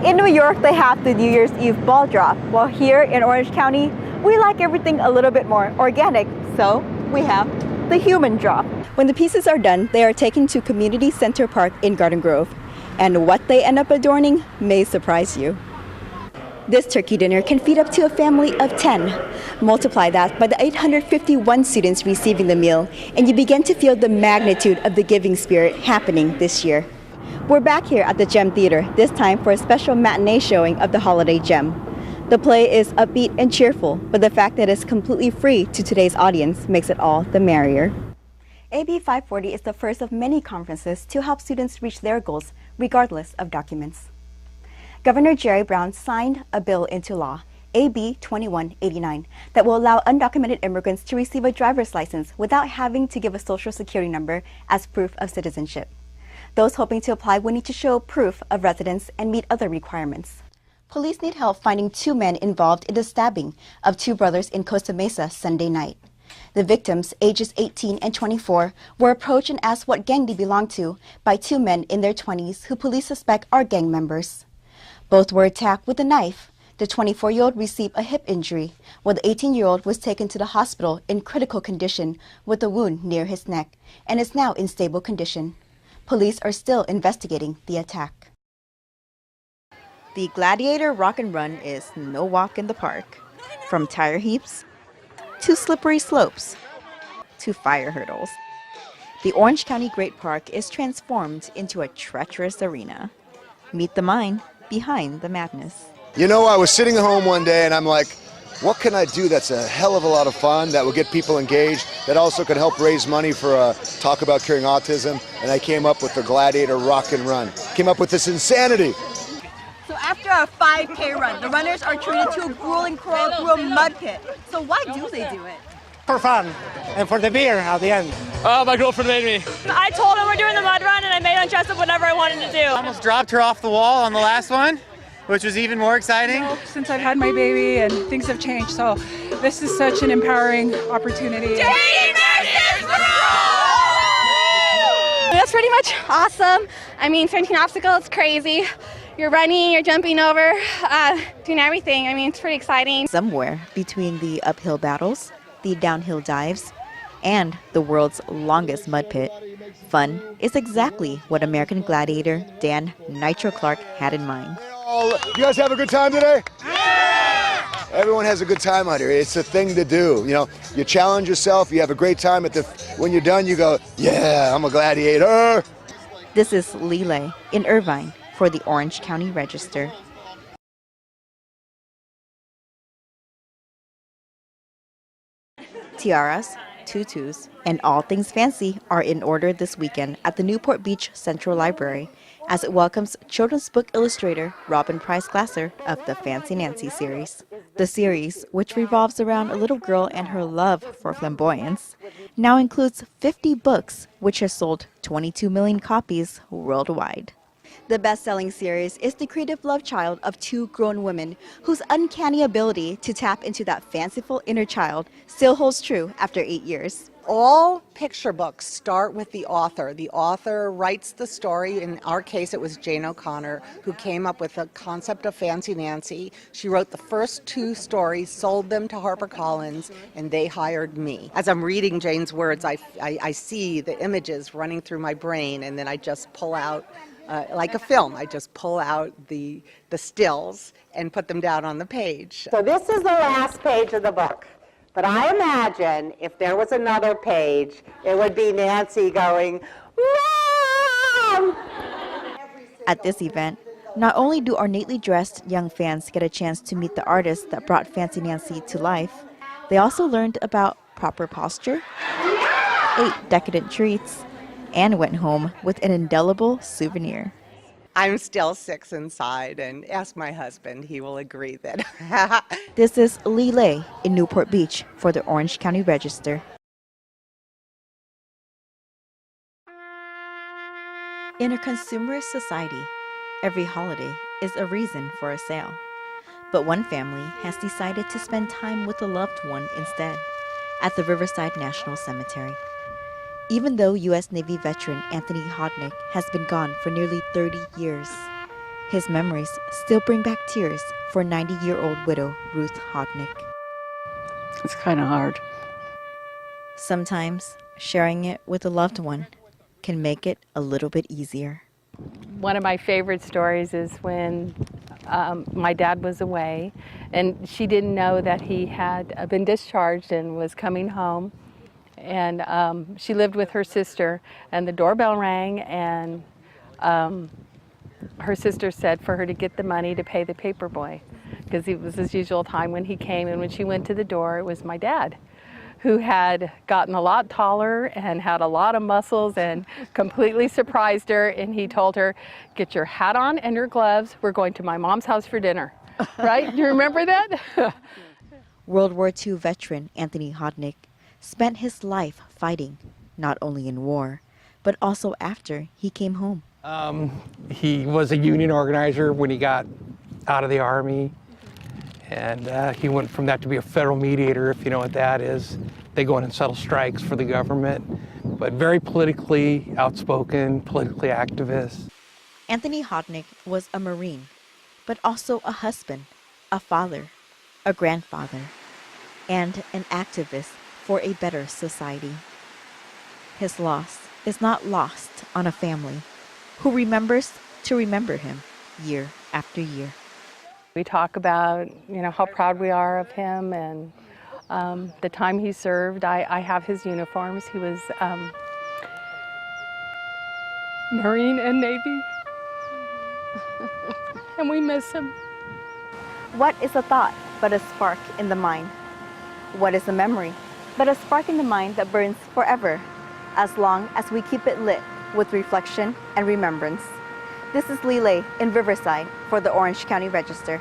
In New York, they have the New Year's Eve ball drop, while here in Orange County, we like everything a little bit more organic, so we have the human drop. When the pieces are done, they are taken to Community Center Park in Garden Grove, and what they end up adorning may surprise you. This turkey dinner can feed up to a family of 10. Multiply that by the 851 students receiving the meal, and you begin to feel the magnitude of the giving spirit happening this year. We're back here at the Gem Theater, this time for a special matinee showing of the Holiday Gem. The play is upbeat and cheerful, but the fact that it's completely free to today's audience makes it all the merrier. AB 540 is the first of many conferences to help students reach their goals, regardless of documents. Governor Jerry Brown signed a bill into law, AB 2189, that will allow undocumented immigrants to receive a driver's license without having to give a social security number as proof of citizenship. Those hoping to apply will need to show proof of residence and meet other requirements. Police need help finding 2 men involved in the stabbing of 2 brothers in Costa Mesa Sunday night. The victims, ages 18 and 24, were approached and asked what gang they belonged to by 2 men in their 20s who police suspect are gang members. Both were attacked with a knife. The 24-year-old received a hip injury, while the 18-year-old was taken to the hospital in critical condition with a wound near his neck and is now in stable condition. Police are still investigating the attack. The Gladiator Rock and Run is no walk in the park. From tire heaps, to slippery slopes, to fire hurdles. The Orange County Great Park is transformed into a treacherous arena. Meet the mind behind the madness. You know, I was sitting at home one day and I'm like, what can I do that's a hell of a lot of fun, that will get people engaged, that also could help raise money for Talk About Curing Autism? And I came up with the Gladiator Rock and Run. Came up with this insanity. So after a 5K run, the runners are treated to a grueling crawl through a mud pit. So why do they do it? For fun and for the beer at the end. Oh, my girlfriend made me. I told her we're doing the mud run and I made her dress up whatever I wanted to do. I almost dropped her off the wall on the last one, which was even more exciting. Since I've had my baby and things have changed, so this is such an empowering opportunity. That's pretty much awesome. I mean, 17 obstacles, crazy. You're running, you're jumping over, doing everything. I mean, it's pretty exciting. Somewhere between the uphill battles, the downhill dives, and the world's longest mud pit, fun is exactly what American Gladiator Dan Nitro Clark had in mind. You guys have a good time today? Yeah! Everyone has a good time out here. It's a thing to do. You know, you challenge yourself, you have a great time. When you're done, you go, yeah, I'm a gladiator. This is Lee in Irvine for the Orange County Register. Tiaras, tutus, and all things fancy are in order this weekend at the Newport Beach Central Library as it welcomes children's book illustrator Robin Price Glasser of the Fancy Nancy series. The series, which revolves around a little girl and her love for flamboyance, now includes 50 books, which has sold 22 million copies worldwide. The best-selling series is the creative love child of 2 grown women whose uncanny ability to tap into that fanciful inner child still holds true after 8 years. All picture books start with the author. The author writes the story. In our case, it was Jane O'Connor, who came up with the concept of Fancy Nancy. She wrote the first 2 stories, sold them to HarperCollins, and they hired me. As I'm reading Jane's words, I see the images running through my brain, and then I just pull out like a film. I just pull out the stills and put them down on the page. So this is the last page of the book. But I imagine if there was another page, it would be Nancy going, Mom! At this event, not only do ornately dressed young fans get a chance to meet the artist that brought Fancy Nancy to life, they also learned about proper posture, 8 decadent treats, and went home with an indelible souvenir. I'm still 6 inside, and ask my husband, he will agree that. This is Lee in Newport Beach for the Orange County Register. In a consumerist society, every holiday is a reason for a sale. But one family has decided to spend time with a loved one instead, at the Riverside National Cemetery. Even though U.S. Navy veteran Anthony Hodnick has been gone for nearly 30 years, His memories still bring back tears for 90-year-old widow Ruth Hodnick. It's kind of hard. Sometimes sharing it with a loved one can make it a little bit easier. One of my favorite stories is when my dad was away and she didn't know that he had been discharged and was coming home. And she lived with her sister, and the doorbell rang, and her sister said for her to get the money to pay the paper boy, because it was his usual time when he came. And when she went to the door, it was my dad, who had gotten a lot taller and had a lot of muscles and completely surprised her. And he told her, "Get your hat on and your gloves. We're going to my mom's house for dinner." Right? Do you remember that? World War II veteran Anthony Hodnick spent his life fighting, not only in war, but also after he came home. He was a union organizer when he got out of the Army, and he went from that to be a federal mediator, if you know what that is. They go in and settle strikes for the government, but very politically outspoken, politically activist. Anthony Hodnick was a Marine, but also a husband, a father, a grandfather, and an activist for a better society. His loss is not lost on a family who remembers to remember him year after year. We talk about, how proud we are of him and the time he served. I have his uniforms. He was Marine and Navy, and we miss him. What is a thought but a spark in the mind? What is a memory but a spark in the mind that burns forever, as long as we keep it lit with reflection and remembrance? This is Lee in Riverside for the Orange County Register.